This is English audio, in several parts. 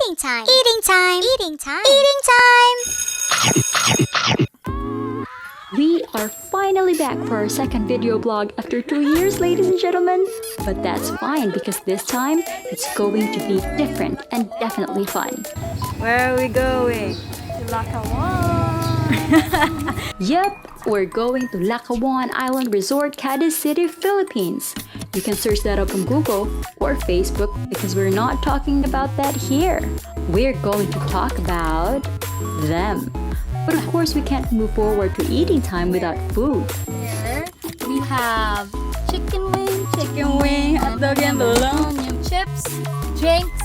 Eating time. Eating time. Eating time. Eating time. We are finally back for our second video blog after 2 years, ladies and gentlemen. But that's fine because this time it's going to be different and definitely fun. Where are we going? To Lakawan. Yep, we're going to Lakawan Island Resort, Cadiz City, Philippines. You can search that up on Google or Facebook because we're not talking about that here. We're going to talk about them. But of course, we can't move forward to eating time without food. Here we have chicken wing, Hot dog and balloon. chips, drinks,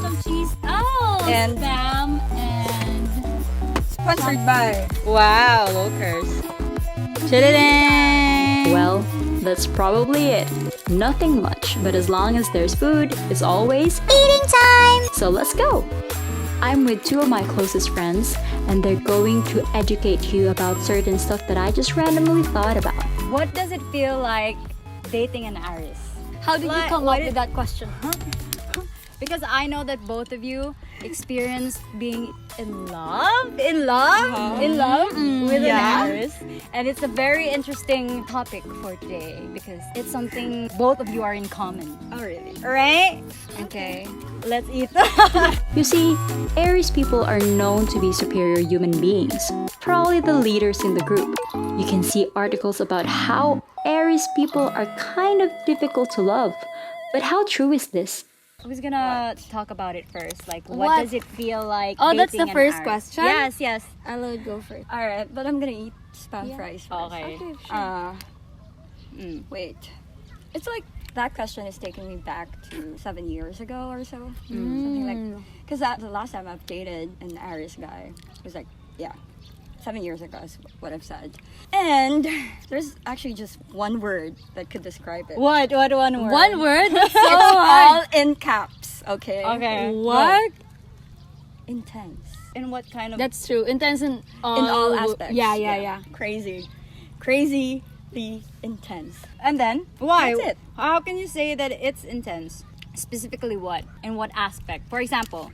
some cheese, And- spam, and Sponsored by Wow Locals. Chilling. Well, that's probably it. Nothing much, but as long as there's food, it's always Eating time. so let's go! I'm with two of my closest friends, and they're going to educate you about certain stuff that I just randomly thought about. What does it feel like dating an Aries? how did you Like, come what up with that question? Because I know that both of you experienced being in love with an Aries, and it's a very interesting topic for today because it's something both of you are in common. Oh really? Right? Okay, let's eat. You see, Aries people are known to be superior human beings, probably the leaders in the group. You can see articles about how Aries people are kind of difficult to love. But how true is this? Who's gonna talk about it first? Like, what What? does it feel like? Oh, that's dating the an first Aries? question? Yes. I'll go first. All right, but I'm gonna eat spam fries first. Okay, sure. Wait. It's like that question is taking me back to 7 years ago or so. Something like, because the last time I've dated an Aries guy was like, 7 years ago is what I've said. And there's actually just one word that could describe it. What one word? One word? It's all in caps, okay? Okay. What? Intense. In what kind of... That's true. Intense in in all aspects. Yeah. Crazily intense. And then Why? that's it. How can you say that it's intense? Specifically what? In what aspect? For example,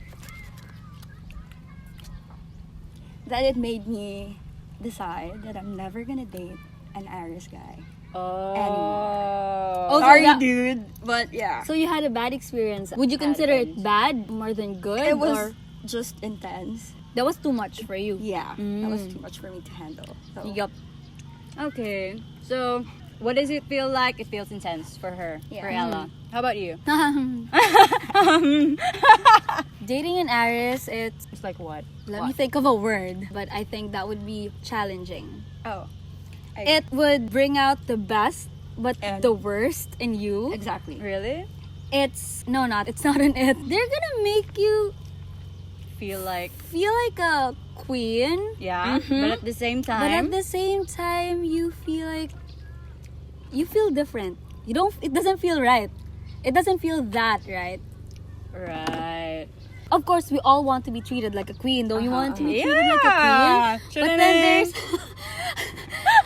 That it made me decide that I'm never gonna date an Aries guy anymore. Oh, so Sorry, that- dude, but yeah, So you had a bad experience. Would you consider it bad more than good? it was or just intense. that was too much for you? Yeah, that was too much for me to handle. So, Yup. okay. So, what does it feel like? It feels intense for her, for Ella. How about you? Dating an Aries, it's It's like what? let me think of a word, but I think that would be challenging. Oh, It would bring out the best, but And- the worst in you. exactly. Really? It's not an it. They're gonna make you Feel like feel like a queen, yeah, but at the same but at time, the same time you feel like you feel different. You don't. It doesn't feel right. It doesn't feel that right. right? Of course, we all want to be treated like a queen. Don't you want to be treated Yeah. like a queen?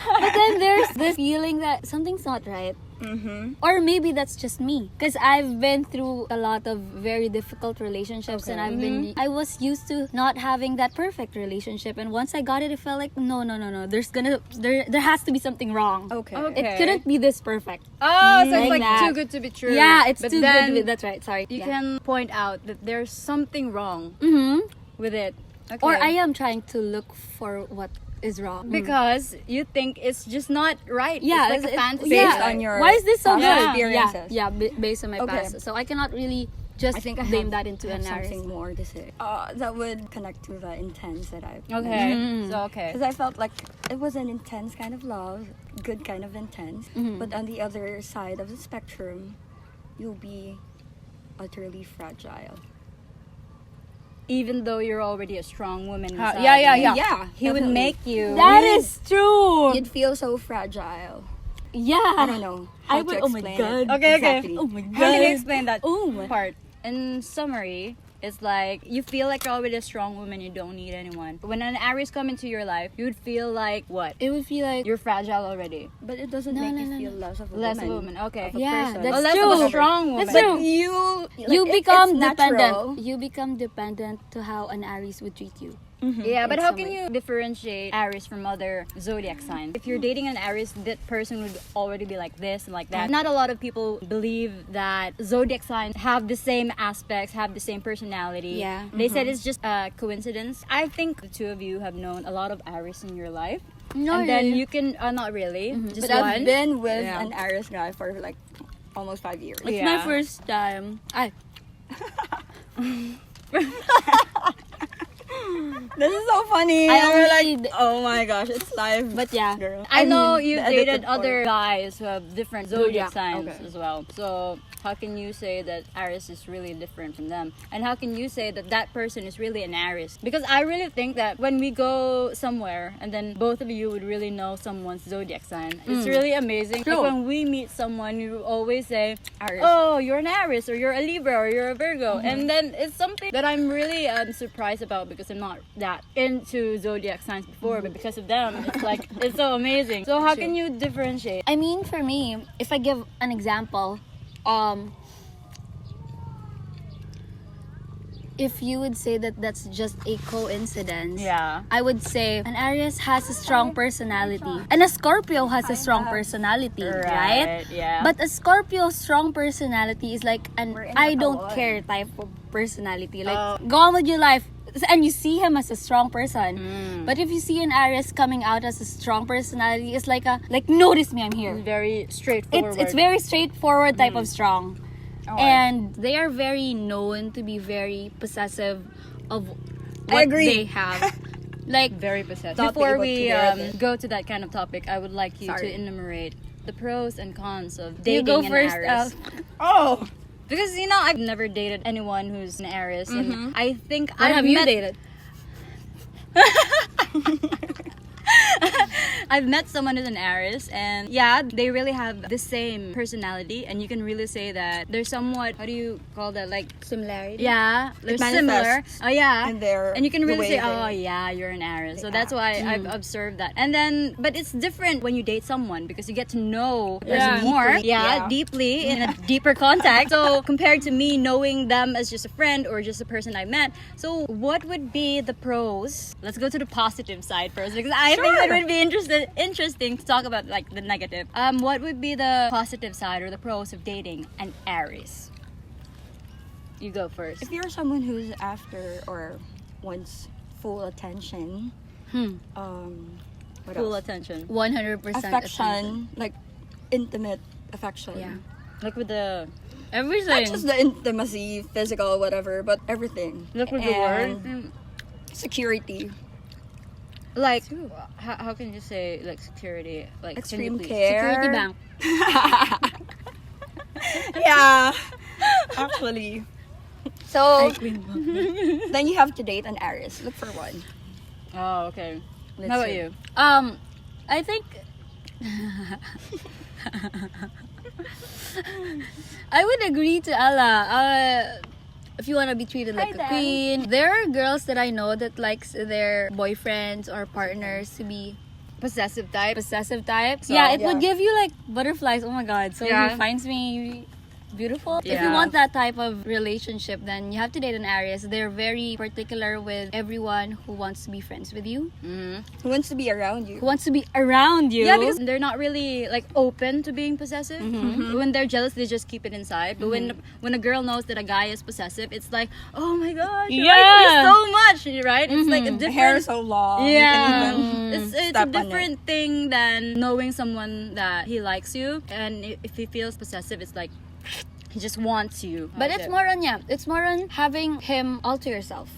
But then there's this feeling that something's not right. Or maybe that's just me, because I've been through a lot of very difficult relationships, and I was used to not having that perfect relationship, and once I got it, it felt like no. There has to be something wrong. Okay. It couldn't be this perfect. Oh, so it's Like like that. too good to be true. Yeah, it's But too then good. That's right. Sorry. You can point out that there's something wrong with it. Okay. Or I am trying to look for what is wrong. because you think it's just not right. Yeah, it's like a fantasy. Based yeah. on your Why is this so past good? experiences. Yeah, based on my Okay. past. So I cannot really just I think I blame have, that into have an Aries. something more to say. That would connect to the intense that I've Okay. So okay. Because I felt like it was an intense kind of love, good kind of intense. But on the other side of the spectrum, you'll be utterly fragile. Even though you're already a strong woman inside, Yeah, he would definitely. make you. That is true. You'd feel so fragile. Yeah. I don't know how I to would. Oh my explain god. it. Okay, okay. Exactly. Oh my How can you god. explain that Oh my. part? In summary, it's like you feel like you're already a strong woman. You don't need anyone. When an Aries come into your life, you would feel like what? It would feel like You're fragile already. But it doesn't make you feel less of a Less woman. of a woman. Okay. Of a Yeah, person. that's Oh, less true. of a strong woman. That's But true. you You Like, become it's natural. dependent. You become dependent to how an Aries would treat you. Yeah, but in how some can way. you differentiate Aries from other zodiac signs? If you're dating an Aries, that person would already be like this and like that. Not a lot of people believe that zodiac signs have the same aspects, have the same personality. Yeah. They said it's just a coincidence. I think the two of you have known a lot of Aries in your life. Not and then really. you can, not really, just But one. I've been with Yeah. an Aries guy for like almost 5 years. It's Yeah. my first time. This is so funny. I And we're only like, oh my gosh, it's live. But yeah. girl. I know mean, you've the dated edited other part. guys who have different zodiac Zodiac, signs okay. as well. So how can you say that Aries is really different from them? And how can you say that that person is really an Aries? Because I really think that when we go somewhere and then both of you would really know someone's zodiac sign, it's really amazing. True. Like when we meet someone, you always say, Aries. "Oh, you're an Aries, or you're a Libra, or you're a Virgo," and then it's something that I'm really surprised about because I'm not that into zodiac signs before, but because of them, it's like it's so amazing. So how can you differentiate? I mean, for me, if I give an example, if you would say that that's just a coincidence, Yeah. I would say an Aries has a strong personality and a Scorpio has a strong personality, right? Yeah. But a Scorpio strong personality is like an in I don't Palawan. care type of personality. Like, go on with your life. And you see him as a strong person. But if you see an Aries coming out as a strong personality, it's like notice me, I'm here. very straightforward. It's very straightforward type of strong. Alright. And they are very known to be very possessive of what agree. they have. Like, very possessive. Not Before able we to bear this. go to that kind of topic, I would like you Sorry. to enumerate the pros and cons of you dating go an first. Aries. Oh, Because I've never dated anyone who's an Aries, and I think What have you met, dated? I've met someone who's an Aries, and yeah, they really have the same personality, and you can really say that they're somewhat, how do you call that, like, Similarity. yeah, they're It similar. manifests Oh yeah, in their- and you can the really way say, they- oh yeah, you're an Aries. So they that's why I've observed that. And then, but it's different when you date someone because you get to know the person Yeah. more, Deeply, yeah. deeply in a deeper contact. So compared to me knowing them as just a friend or just a person I met, so what would be the pros? Let's go to the positive side first because I think it would be interesting to talk about like the negative. What would be the positive side or the pros of dating an Aries? You go first. if you're someone who's after or wants full attention, what Full else? attention. 100% Affection, like intimate affection. Yeah. Like with the Everything. Not just the intimacy, physical, whatever, but everything. look with the And word. security, Like how can you say like security? Like can you extreme please- care. Security bank. Yeah, actually. So then you have to date an Aries. Look for one. Oh, okay. Let's How about see. you? I think I would agree to Ella. If you want to be treated like a queen, there are girls that I know that likes their boyfriends or partners to be Possessive type. possessive types. So, yeah, it would yeah. give you like butterflies. Oh my god! So Yeah. he finds me beautiful. If you Yeah. want that type of relationship, then you have to date an Aries. They're very particular with everyone who wants to be friends with you, Who wants to be around you? who wants to be around you. Yeah, because they're not really like open to being possessive. When they're jealous, they just keep it inside. But when a girl knows that a guy is possessive, it's like, oh my gosh, you like me Yeah. so much, right? It's like a The hair different. is so long. Yeah, You can even it's a step on it. different thing than knowing someone that he likes you, and if he feels possessive, it's like he just wants you. But it's more on it's more on having him alter yourself.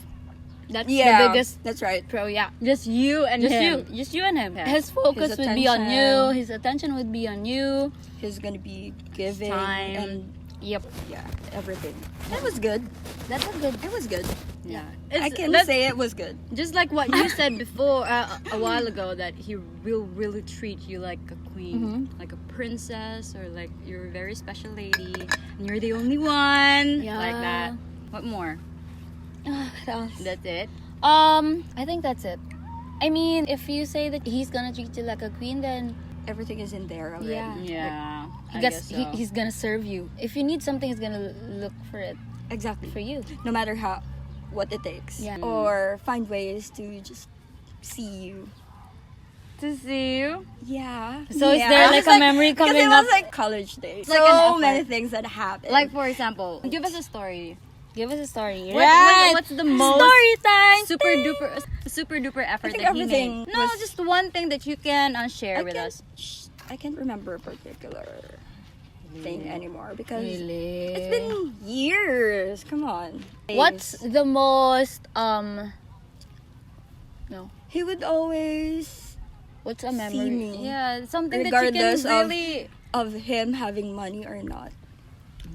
That's Yeah, the biggest that's right. pro. Yeah, just you and him. just you and him. Yeah. His focus His would be on you. attention. His attention would be on you. He's gonna be giving Time. and Yep, yeah, everything. It was good. that's a good. It was good. Yeah, I can that's say it was good. just like what you said before a while ago that he will really treat you like a queen, like a princess, or like you're a very special lady and you're the only one, Yeah. like that. What more? What else? That's it. I think that's it. I mean, if you say that he's gonna treat you like a queen, then Everything is in there already. Yeah. Yeah. guess so. He's gonna serve you. If you need something, he's gonna look for it Exactly. for you. No matter what it takes. Yeah. Or find ways to just see you. To see you. Yeah. So is Yeah. there like It's a memory because coming it up? was like college days. Like an so effort. many things that happened. Like for example, give us a story. Give us a story. What's the most story time? super duper effort think that he everything made? No, was- just one thing that you can share with us. I can't remember a particular thing anymore because Really? it's been years. Come on. What's the most No. He would always What's a see memory? me. Yeah, something Regardless that you can really. of him having money or not.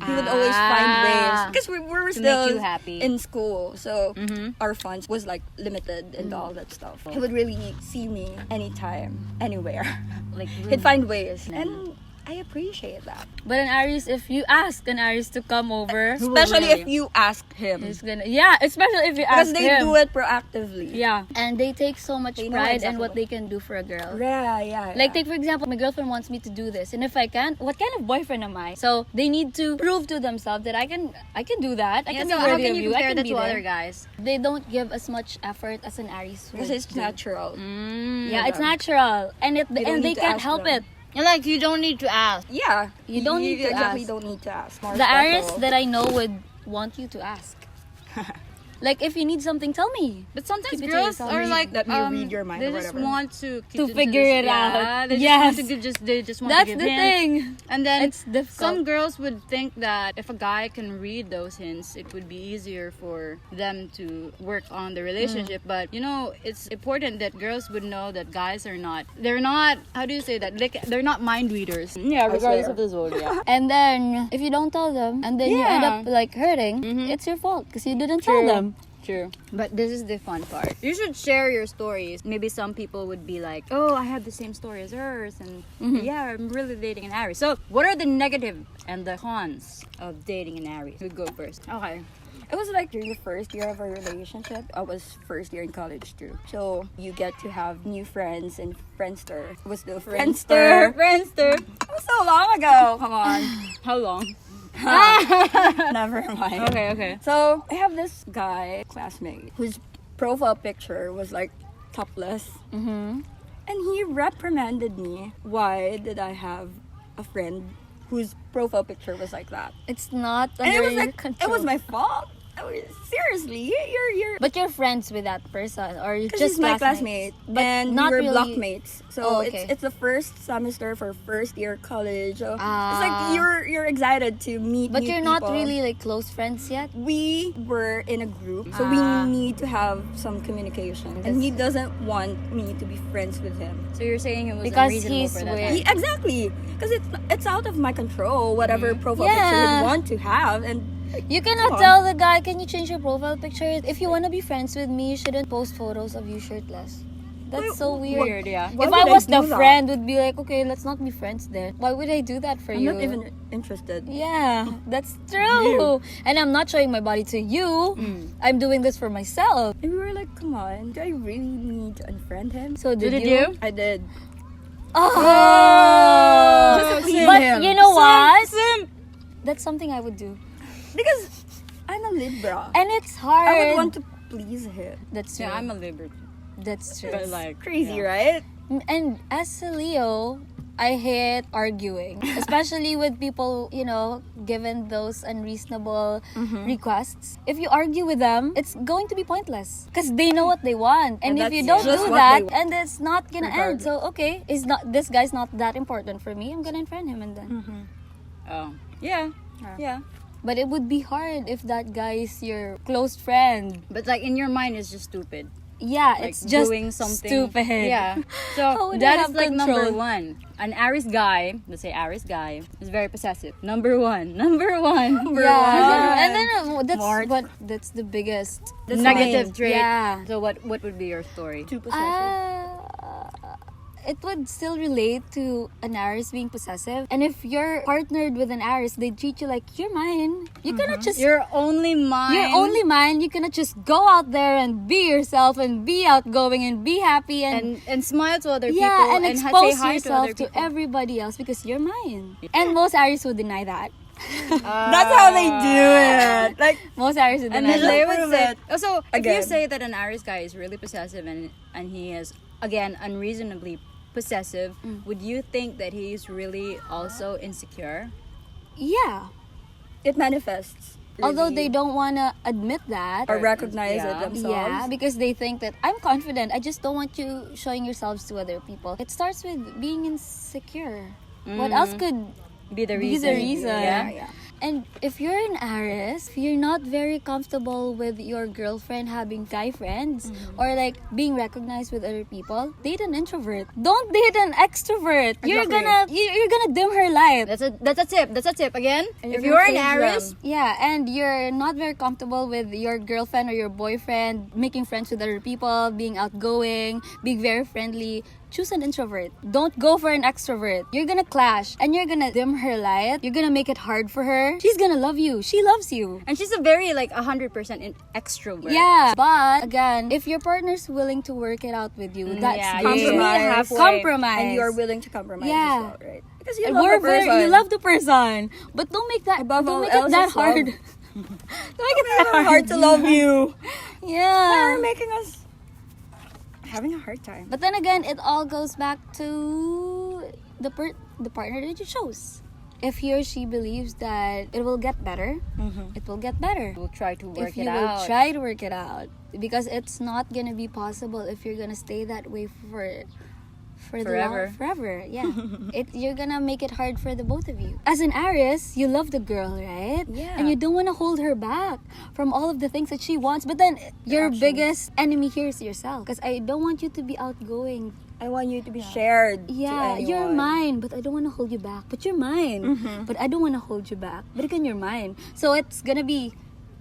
He would always find ways because we were To still make you happy. in school, so Mhm. our funds was like limited and all that stuff. He would really see me anytime, anywhere. Like He'd find ways, and I appreciate that. But an Aries, if you ask an Aries to come over, Especially really? if you ask him, he's gonna especially if you because ask they him. do it proactively. Yeah, and they take so much They know pride in exactly what what- they can do for a girl. Yeah. Like, take for example, my girlfriend wants me to do this, and if I can't, what kind of boyfriend am I? So they need to prove to themselves that I can do that. I Yeah, can so be how worthy can of you you. I compare can that be to there. other guys? They don't give as much effort as an Aries would because it's do. natural. Yeah, it's natural, and don't they need to can't ask help them. it. And like you don't need to ask. Yeah, You don't need to exactly ask. don't need to ask. More The Aries special. that I know would want you to ask. Like, if you need something, tell me. But sometimes Keep it to girls yourself. are like Let me read your mind They or just whatever. want to keep To it figure this- it yeah, out. They just Yes. want to they just want That's to give the hints. thing. And then It's difficult. some girls would think that if a guy can read those hints, it would be easier for them to work on the relationship. But you know, it's important that girls would know that guys are not. They're not. How do you say that? Like, they're not mind readers. Yeah, regardless of the zodiac. And then, if you don't tell them, and then you end Yeah. up like hurting, it's your fault because you didn't tell them. True. But this is the fun part. You should share your stories. Maybe some people would be like, oh, I have the same story as hers. And yeah, I'm really dating an Aries. So, what are the negative and the cons of dating an Aries? We go first. Okay. It was like during the first year of our relationship. I was first year in college too. So you get to have new friends and Friendster. It was the Friendster. Friendster. It was so long ago. Come on. How long? Never mind. Okay. So I have this guy, classmate, whose profile picture was like topless. Mm-hmm. And he reprimanded me. Why did I have a friend whose profile picture was like that? It's not And under it was your like, control. it was my fault. I was, seriously, you're But you're friends with that person, or you're because just he's my classmates? classmate, But and not we were really- blockmates. So Oh, okay. it's the first semester for first year college. So Ah. it's like you're excited to meet. But new you're not people. really like close friends yet. We were in a group, so we need to have some communication, and he doesn't want me to be friends with him. So you're saying it was Because unreasonable he's for that weird. time. Exactly, because it's out of my control. Whatever profile Yeah. picture he'd want to have, and You cannot tell the guy, can you change your profile picture? If you want to be friends with me, you shouldn't post photos of you shirtless. That's so weird. Weird, yeah. Why If would I was the do that? friend, would be like, okay, let's not be friends then. Why would I do that for I'm you? not even interested. Yeah, that's true. And I'm not showing my body to you. I'm doing this for myself. And we were like, come on, do I really need to unfriend him? So did Did you? you? I did. Oh, Just to please but him. you know what? Simp. That's something I would do, Because I'm a Libra. and it's hard. I would want to please him. That's true. Yeah, I'm a Libra. That's true. But like Crazy, yeah. right? And as a Leo, I hate arguing, especially with people, given those unreasonable requests. If you argue with them, it's going to be pointless because they know what they want. And if that's you don't just do what that, they want. and it's not gonna end. So okay, this guy's not that important for me. I'm gonna unfriend him and then. Oh. Yeah. Yeah. But it would be hard if that guy is your close friend. But like in your mind, it's just stupid. Yeah, Like it's just doing something stupid. Yeah. How So would that I is have like number control? one. An Aries guy, let's say Aries guy, is very possessive. Number one. Number one. Yeah, and then that's Smart. what that's the biggest That's Negative fine. trait. Yeah. So what would be your story? Too possessive. it would still relate to an Aries being possessive. And if you're partnered with an Aries, they treat you like you're mine. You cannot just You're only mine. you're only mine. You cannot just go out there and be yourself and be outgoing and be happy and smile to other people yeah, and say expose hi to yourself other to people. everybody else because you're mine. And most Aries would deny that. That's how they do it. Like, Most Aries would And deny then they that. would prove say, it also, if again. you say that an Aries guy is really possessive and he is, again, unreasonably possessive, would you think that he is really also insecure? Yeah. it manifests. Although really. they don't want to admit that. or recognize Yeah. it themselves. Yeah, because they think that I'm confident. I just don't want you showing yourselves to other people. It starts with being insecure. What else could Be the be reason. the reason? Yeah. And if you're an Aries, if you're not very comfortable with your girlfriend having guy friends or like being recognized with other people, date an introvert. Don't date an extrovert. You're Exactly. gonna dim her light. That's a tip. That's a tip. Again, And if you're you're gonna an save Aries, them. Yeah, and you're not very comfortable with your girlfriend or your boyfriend making friends with other people, being outgoing, being very friendly. Choose an introvert. Don't go for an extrovert. You're gonna clash and you're gonna dim her light. You're gonna make it hard for her. She's gonna love you. She loves you. and she's a very like 100% extrovert. Yeah, but again, if your partner's willing to work it out with you, that's yeah, great. you meet halfway. Compromise. And you are willing to compromise Yeah. as well, right? Because you And love we're the person. you love the person, but don't make that. Above don't all make it else that is hard. love. Don't make it that It's hard to love you. Yeah. They're making us having a hard time. But then again, it all goes back to the partner that you chose. If he or she believes that it will get better, it will get better. We'll try to work If you it will out. try to work it out, because it's not gonna be possible if you're gonna stay that way for Forever. forever. Yeah, you're gonna make it hard for the both of you. As an Aries, you love the girl, right? Yeah. And you don't want to hold her back from all of the things that she wants. But then your biggest enemy here is yourself, because I don't want you to be outgoing. I want you to be shared. Yeah, to you're anyone. mine, but I don't want to hold you back. But you're mine, but I don't want to hold you back. But again, you're mine. So it's gonna be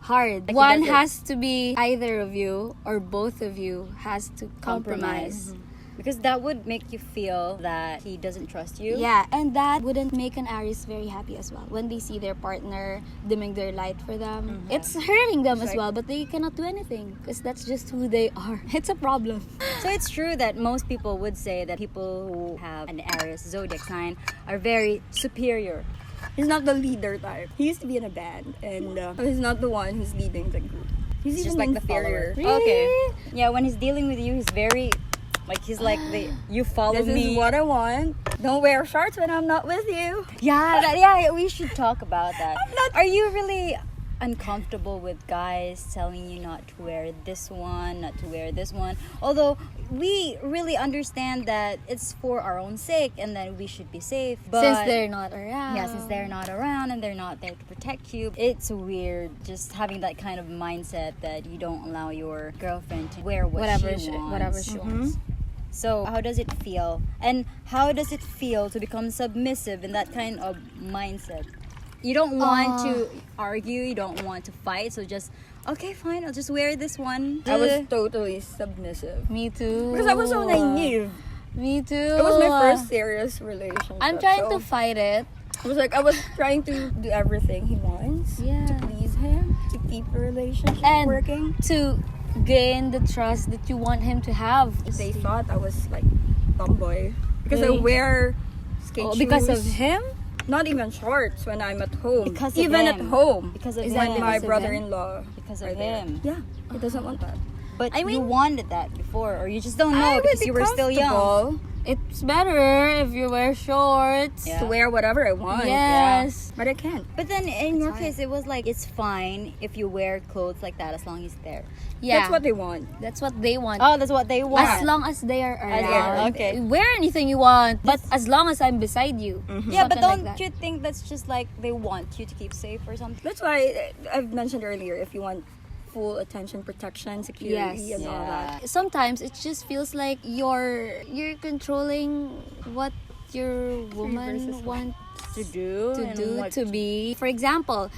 hard. One that's it. has to be either of you or both of you has to compromise. Because that would make you feel that he doesn't trust you. Yeah, and that wouldn't make an Aries very happy as well. When they see their partner dimming their light for them, it's hurting them as well, but they cannot do anything because that's just who they are. It's a problem. So it's true that most people would say that people who have an Aries zodiac sign are very superior. He's not the leader type. He used to be in a band, and he's not the one who's leading the group. He's He's even just like the inferior. follower. Okay. Yeah, when he's dealing with you, he's very like he's like you follow This me. is what I want. Don't wear shorts when I'm not with you. Yeah, we should talk about that. Are you really uncomfortable with guys telling you not to wear this one, not to wear this one? Although we really understand that it's for our own sake and that we should be safe. But Since they're not around. yeah, since they're not around and they're not there to protect you, it's weird just having that kind of mindset that you don't allow your girlfriend to wear whatever she wants. whatever she wants. So how does it feel? And how does it feel to become submissive in that kind of mindset? You don't want to argue, you don't want to fight, so just, okay, fine, I'll just wear this one. I was totally submissive. Me too. Because I was so naive. Me too. It was my first serious relationship. I'm trying so to fight it. I was trying to do everything he wants Yeah. to please him, to keep the relationship And working. to gain the trust that you want him to have. They thought I was like tomboy because I Really? wear skate shoes. Because of him? Not even shorts when I'm at home. Because of even him. at home. Because of Is him. that when my because of brother-in-law Because are of there. him. Yeah, he doesn't want that. But I you mean- wanted that before, or you just don't I know would because be you were still young. comfortable It's better if you wear shorts. Yeah. to wear whatever I want. Yes. But I can't. But then in your case, it was like it's fine if you wear clothes like that as long as they're. Yeah. That's what they want. That's what they want. Oh, that's what they want. As long as they are As around. okay. Wear anything you want, but as long as I'm beside you. Yeah, but Something don't like that. you think that's just like they want you to keep safe or something? That's why I've mentioned earlier, if you want full attention, protection, security, Yes. and all that. Sometimes it just feels like you're controlling what your woman wants To do, to and do, what- to be. For example,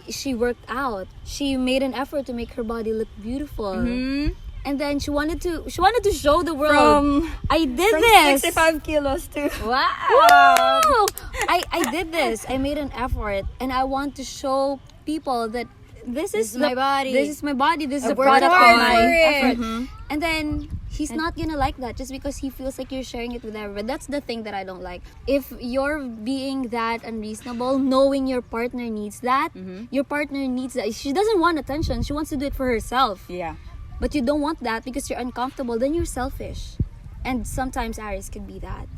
she worked out. She made an effort to make her body look beautiful. Mhm. And then she wanted to show the world. I did From this. 65 kilos to... Wow! I did this. I made an effort, and I want to show people that this is my body. This is my body. This is a worked product of hard my for it. effort. And then he's not gonna like that just because he feels like you're sharing it with everyone. That's the thing that I don't like. If you're being that unreasonable, knowing your partner needs that, your partner needs that. She doesn't want attention. She wants to do it for herself. Yeah. But you don't want that because you're uncomfortable. Then you're selfish. And sometimes Aries could be that.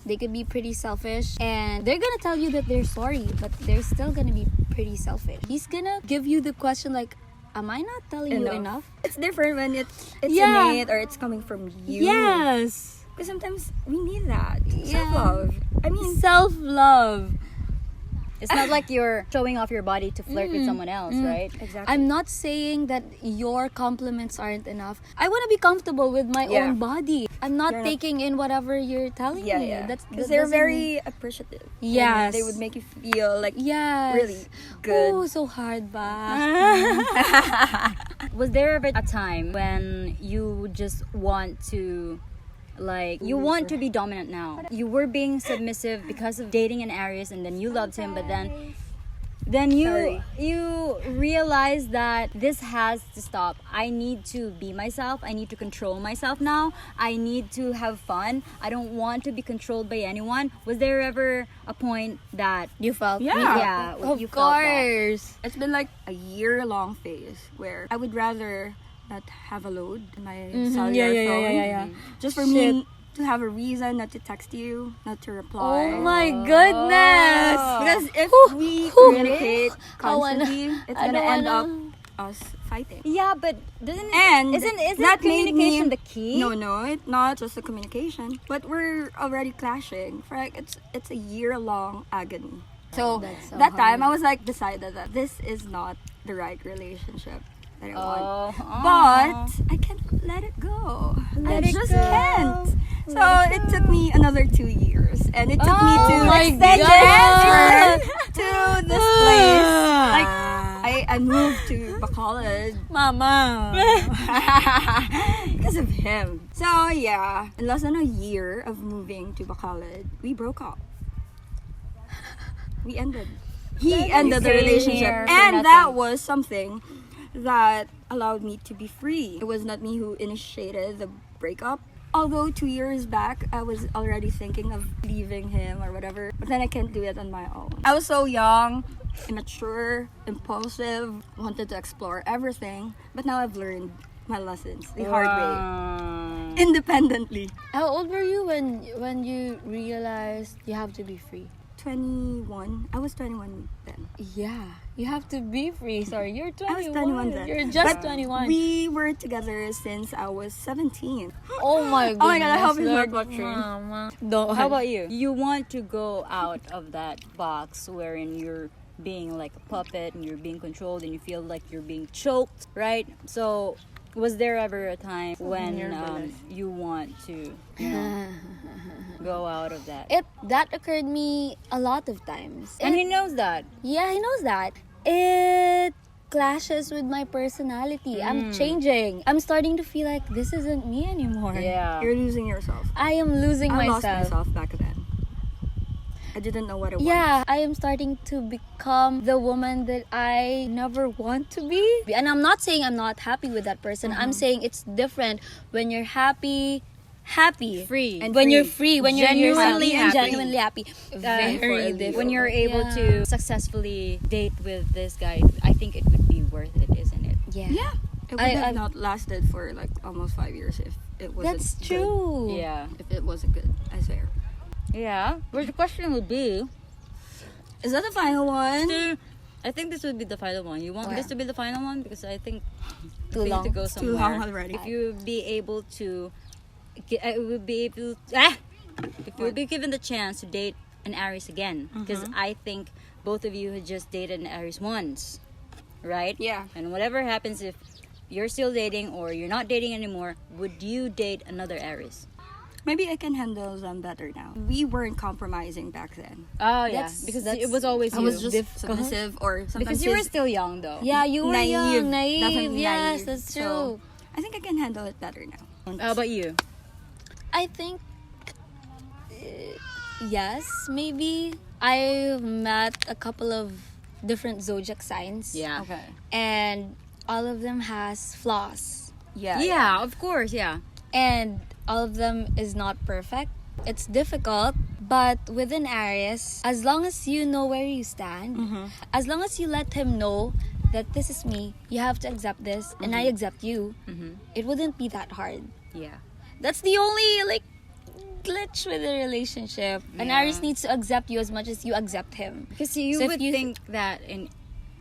They could be pretty selfish, and they're gonna tell you that they're sorry, but they're still gonna be pretty selfish. He's gonna give you the question like, am I not telling you enough? It's different when it's Yeah. innate or it's coming from you. Yes. Because sometimes we need that. Yeah. Self-love. I mean, Self-love. It's not like you're showing off your body to flirt with someone else, right? exactly. I'm not saying that your compliments aren't enough. I want to be comfortable with my Yeah. own body. I'm not You're not- taking in whatever you're telling yeah, me. yeah. That Because they're doesn't- very appreciative. And Yes. they would make you feel like Yes. really good. Oh, so hard ba? Was there ever a time when you just want to, like, you want to be dominant now? You were being submissive because of dating an Aries, and then you loved him, but then you realize that this has to stop. I need to be myself. I need to control myself now. I need to have fun. I don't want to be controlled by anyone. Was there ever a point that You felt Yeah. Of you felt that? course. It's been like a year-long phase where I would rather not have a load in my cellular phone. yeah. Just for me to have a reason not to text you, not to reply. Oh my goodness. Because if we Whew. communicate I wanna- constantly, it's I gonna don't end up wanna- us fighting. Yeah, but doesn't And isn't that made communication me- the key? No, it's not just the communication, but we're already clashing. For like it's a year-long agony. So That's so that time hard. I was like decided that this is not the right relationship that I want. Oh, But I can't let it go. I it just go. can't. So it took me another 2 years, and it took me to my extend the God. transfer to this place. Like I moved to Bacolod Mama. because of him. So yeah, in less than a year of moving to Bacolod, we broke up. We ended. He ended the came relationship, here for and that nothing. was something that allowed me to be free. It was not me who initiated the breakup. Although 2 years back, I was already thinking of leaving him or whatever, but then I can't do it on my own. I was so young, immature, impulsive, wanted to explore everything, but now I've learned my lessons the hard way, independently. How old were you when you realized you have to be free? 21. I was 21 then. Yeah, you have to be free. Sorry, you're 21. I was 21 then. You're just But 21. We were together since I was 17. Oh my goodness. Oh my God, I hope he's Lord. not watching. Mama. Don't. How about you? You want to go out of that box wherein you're being like a puppet and you're being controlled and you feel like you're being choked, right? So, was there ever a time when you want to, you know, go out of that? That occurred me a lot of times. And he knows that. Yeah, he knows that. It clashes with my personality. I'm changing. I'm starting to feel like this isn't me anymore. Yeah. You're losing yourself. I am losing I myself. lost myself back then. I didn't know what it was. Yeah, I am starting to become the woman that I never want to be. And I'm not saying I'm not happy with that person. I'm saying it's different when you're happy. Free. And When free. you're free, when you're Genuinely yourself, happy. genuinely happy. Very different. When you're able Yeah. to successfully date with this guy, I think it would be worth it, isn't it? Yeah. Yeah. It would I- have I've- not lasted for like almost 5 years if it wasn't That's good. true. Yeah. If it wasn't good, I swear. Yeah. But the question would be, Is that the final one? I think this would be the final one. You want this to be the final one? Because I think Too we need long. to go It's somewhere. too long already. If you would be able to, if you would be given the chance to date an Aries again, because I think both of you had just dated an Aries once, right? Yeah. And whatever happens, if you're still dating or you're not dating anymore, would you date another Aries? Maybe I can handle them better now. We weren't compromising back then. Oh That's- because that's- it was always I you. was just Difficult. submissive or sometimes because you were his still young though. Yeah, you were Naive. young, naive. Definitely Yes, naive. that's So, true. I think I can handle it better now. How about you? I think yes, maybe. I've met a couple of different zodiac signs. Yeah. Okay. And all of them has flaws. Yeah. Yeah, of course, yeah. And all of them is not perfect. It's difficult, but within Aries, as long as you know where you stand, as long as you let him know that this is me, you have to accept this, and I accept you, it wouldn't be that hard. Yeah. That's the only glitch with the relationship. And Yeah. Aries needs to accept you as much as you accept him. Because you So if would you- think that,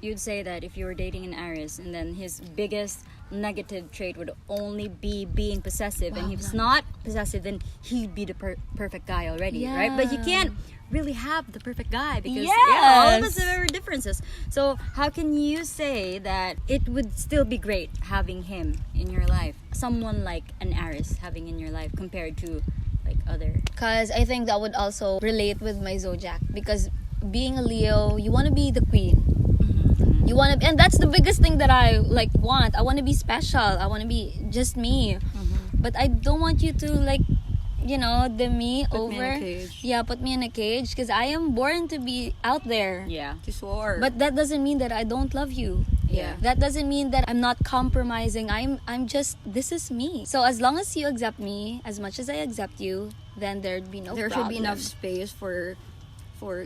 you'd say that if you were dating an Aries, and then his biggest negative trait would only be being possessive, and if he's not possessive, then he'd be the perfect guy already, right? But you Yeah. can't really have the perfect guy because all of us Yes. have our differences. So how can you say that it would still be great having him in your life, someone like an Aries having in your life compared to like other? Because I think that would also relate with my zodiac. Because being a Leo, you want to be the queen. You want to, and that's the biggest thing that I want. I want to be special. I want to be just me. But I don't want you to dim me Put over. me in a cage. Yeah, put me in a cage because I am born to be out there. Yeah. To soar. But that doesn't mean that I don't love you. Yeah. That doesn't mean that I'm not compromising. I'm just, this is me. So as long as you accept me as much as I accept you, then there'd be no there problem. should be enough space for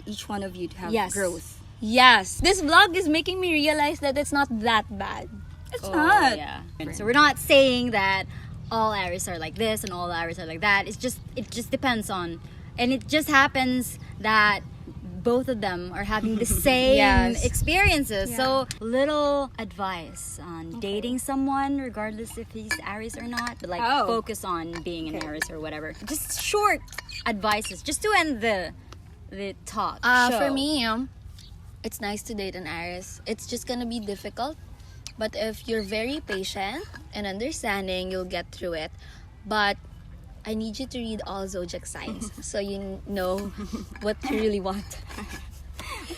each one of you to have Yes. growth. Yes. This vlog is making me realize that it's not that bad. It's Oh, not. yeah. So we're not saying that all Aries are like this and all Aries are like that. It just depends on, and it just happens that both of them are having the same Yes. experiences. So little advice on dating someone, regardless if he's Aries or not, but focus on being an Aries or whatever. Just short advices, just to end the talk. For show. me, it's nice to date an Aries. It's just gonna be difficult, but if you're very patient and understanding, you'll get through it. But I need you to read all zodiac signs so you know what you really want.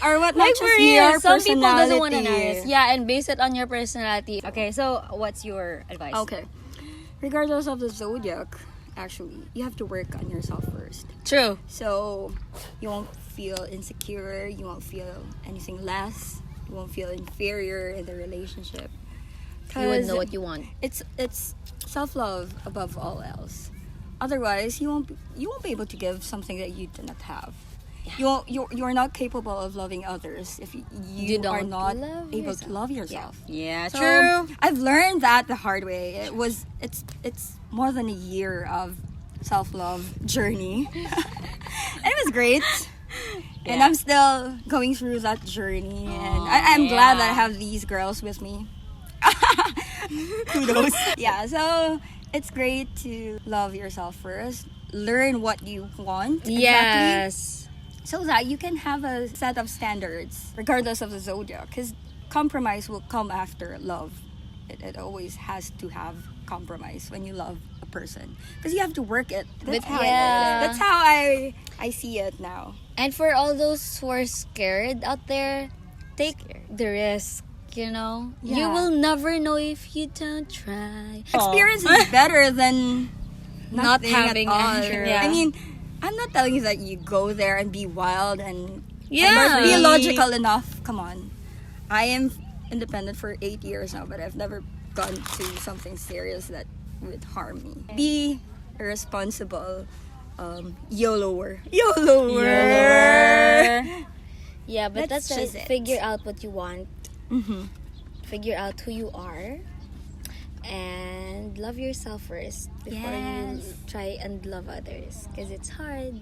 Or what Like matches for real, your some people doesn't want an personality. Aries. Yeah, and base it on your personality. Okay, so what's your advice? Okay. Regardless of the zodiac, actually, you have to work on yourself first. True. So you won't feel insecure, you won't feel anything less, you won't feel inferior in the relationship. You would 'Cause know what you want. It's self-love above all else. Otherwise, you won't be able to give something that you do not have. You're not capable of loving others if you You are don't not love able yourself. to love yourself. Yeah, So, true. I've learned that the hard way. It's more than a year of self-love journey. And it was great. And Yeah. I'm still going through that journey, and I'm glad that I yeah. have these girls with me. Kudos. Yeah, so it's great to love yourself first. Learn what you want. Exactly, Yes. so that you can have a set of standards regardless of the zodiac, because compromise will come after love. It always has to have compromise when you love a person, because you have to work it. That's how yeah. that's how I see it now. And for all those who are scared out there, take the risk. You know, you Yeah. will never know if you don't try. Experience is better than Not nothing having at all. any- I yeah. mean, I'm not telling you that you go there and be wild and Yeah. be logical enough. Come on, I am independent for 8 years now, but I've never gone to something serious that would harm me. Be a responsible YOLOer. Yeah, but That's that's just it. it. Figure out what you want. Mm-hmm. Figure out who you are. And love yourself first before you Yes. try and love others. Because it's hard.